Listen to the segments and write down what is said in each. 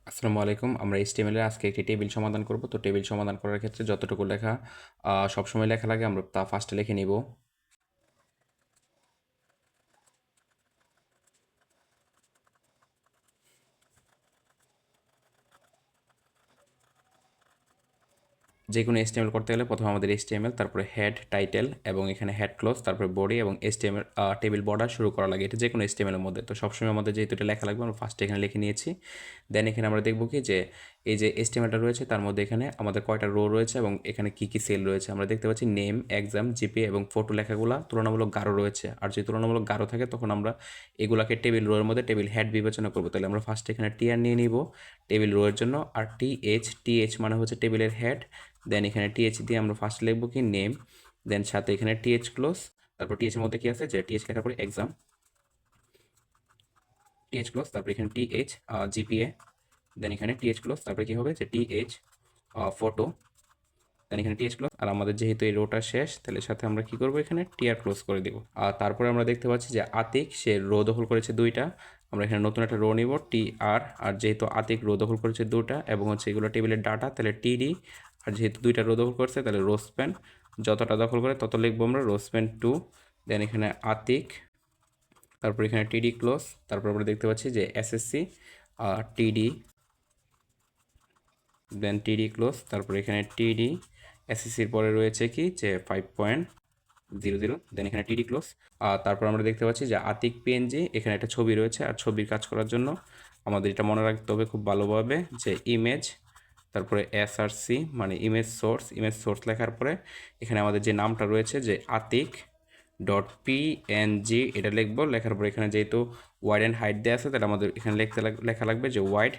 আসসালামু আলাইকুম। আমরা HTML এর আজকে একটি টেবিল সমাধান করব। তো টেবিল সমাধান করার ক্ষেত্রে যতটুকু লেখা সবসময় লেখা লাগে আমরা তা ফার্স্টে লিখে নিব। যে কোনো HTML করতে গেলে প্রথমে আমাদের HTML, তারপরে হেড, টাইটেল এবং এখানে হেড ক্লোজ, তারপরে বডি এবং HTML টেবিল বর্ডার শুরু করা লাগে। এটা যে কোনো HTML এর মধ্যে। তো সবসময় আমাদের যেহেতু এটা লেখা লাগবে আমরা ফার্স্টে এখানে লিখে নিয়েছি। দেন এখানে আমরা দেখব কি যে এই যে HTMLটা রয়েছে তার মধ্যে এখানে আমাদের কয়টা রো রয়েছে এবং এখানে কি কি সেল রয়েছে। আমরা দেখতে পাচ্ছি নেম, এক্সাম, জিপি এবং ফটো লেখাগুলো তুলনামূলক গাঢ় রয়েছে। আর যদি তুলনামূলক গাঢ় থাকে তখন আমরা এগুলাকে টেবিল রো এর মধ্যে টেবিল হেড বিবেচনা করবো। তাহলে আমরা ফার্স্টে এখানে টিআর নিয়ে নিব টেবিল রো এর জন্য। আর টিএইচ মানে হচ্ছে টেবিলের হেড। দেন এখানে টিএইচ দিয়ে আমরা ফার্স্ট লিখবো কি নেম, দেন সাথে এখানে টিএইচ ক্লোজ, তারপর টিএইচ এর মধ্যে কি আছে যে টিএইচ লেখার পরে এক্সাম, টিএইচ ক্লোজ, তারপর এখানে টিএইচ জিপিএ, দেন এখানে টিএইচ ক্লোজ, তারপরে কি হবে যে টিএইচ ফটো, দেন এখানে টিএইচ ক্লোজ। আর আমাদের যেহেতু এই রোটা শেষ তাহলে সাথে আমরা কি করব এখানে টিআর ক্লোজ করে দিব। আর তারপরে আমরা দেখতে পাচ্ছি যে আতিক সে রো দখল করেছে দুইটা। আমরা এখানে নতুন একটা রো নিব টিআর। আর যেহেতু আতিক রো দখল করেছে দুটা এবং হচ্ছে এগুলো টেবিলের ডাটা, তাহলে টিডি। আর যেহেতু দুইটা রো দখল করছে তাহলে রো স্প্যান যতটা দখল করে তত লিখবো আমরা রো স্প্যান 2। দেন এখানে আতিক, তারপর এখানে টিডি ক্লোজ, তারপর আমরা দেখতে পাচ্ছি যে এসএসসি টিডি, দেন টিডি ক্লোজ, তারপর এখানে টিডি এসএসসির পরে রয়েছে কি যে 5.00, দেন এখানে টিডি ক্লোজ। তারপর আমরা দেখতে পাচ্ছি যে আতিক পিএনজি, এখানে একটা ছবি রয়েছে। আর ছবির কাজ করার জন্য আমাদের এটা মনে রাখতে হবে খুব ভালোভাবে যে ইমেজ, তারপরে এসআরসি মানে ইমেজ সোর্স লেখার পরে এখানে আমাদের যে নামটা রয়েছে যে আতিক ডট পিএনজি এটা লিখবো। লেখার পরে এখানে যেহেতু ওয়াইড অ্যান্ড হাইট দেওয়া আছে তাহলে আমাদের এখানে লেখা লাগবে যে ওয়াইড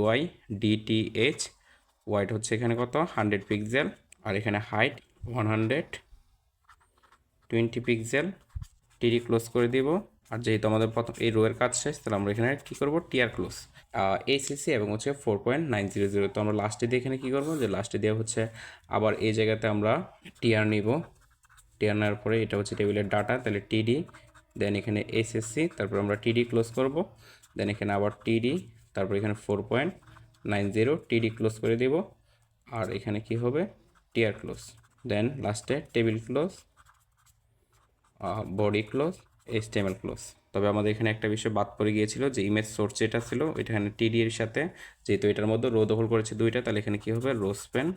WIDTH। ওয়াইড হচ্ছে এখানে কত 100 পিক্সেল, আর এখানে হাইট 120 পিক্সেল। টিডি ক্লোজ করে দিব। আর যেহেতু আমাদের প্রথম এই রো এর কাজ শেষ তাহলে আমরা এখানে কী করবো টিআর ক্লোজ ACC এবং হচ্ছে 4.900। তো আমরা লাস্টে দিয়ে এখানে কী করবো যে লাস্টে দিয়ে হচ্ছে আবার এই জায়গাতে আমরা টিআর নিব। টিআর নেওয়ার পরে এটা হচ্ছে টেবিলের ডাটা, তাহলে টিডি, দেন এখানে এসএসসি, তারপর আমরা টিডি ক্লোজ করব। দেন এখানে আবার টিডি, তারপর এখানে 4.90 টিডি ক্লোজ করে দিব। আর এখানে কি হবে টিআর ক্লোজ, দেন লাস্টে table close, body close, HTML close. তবে আমাদের এখানে একটা বিষয় বাদ পড়ে গিয়েছিল যে ইমেজ সোর্স যেটা ছিল এখানে টিডি এর সাথে যেহেতু এটার মধ্যে রো দখল করেছে দুইটা তাহলে এখানে কি হবে রো স্প্যান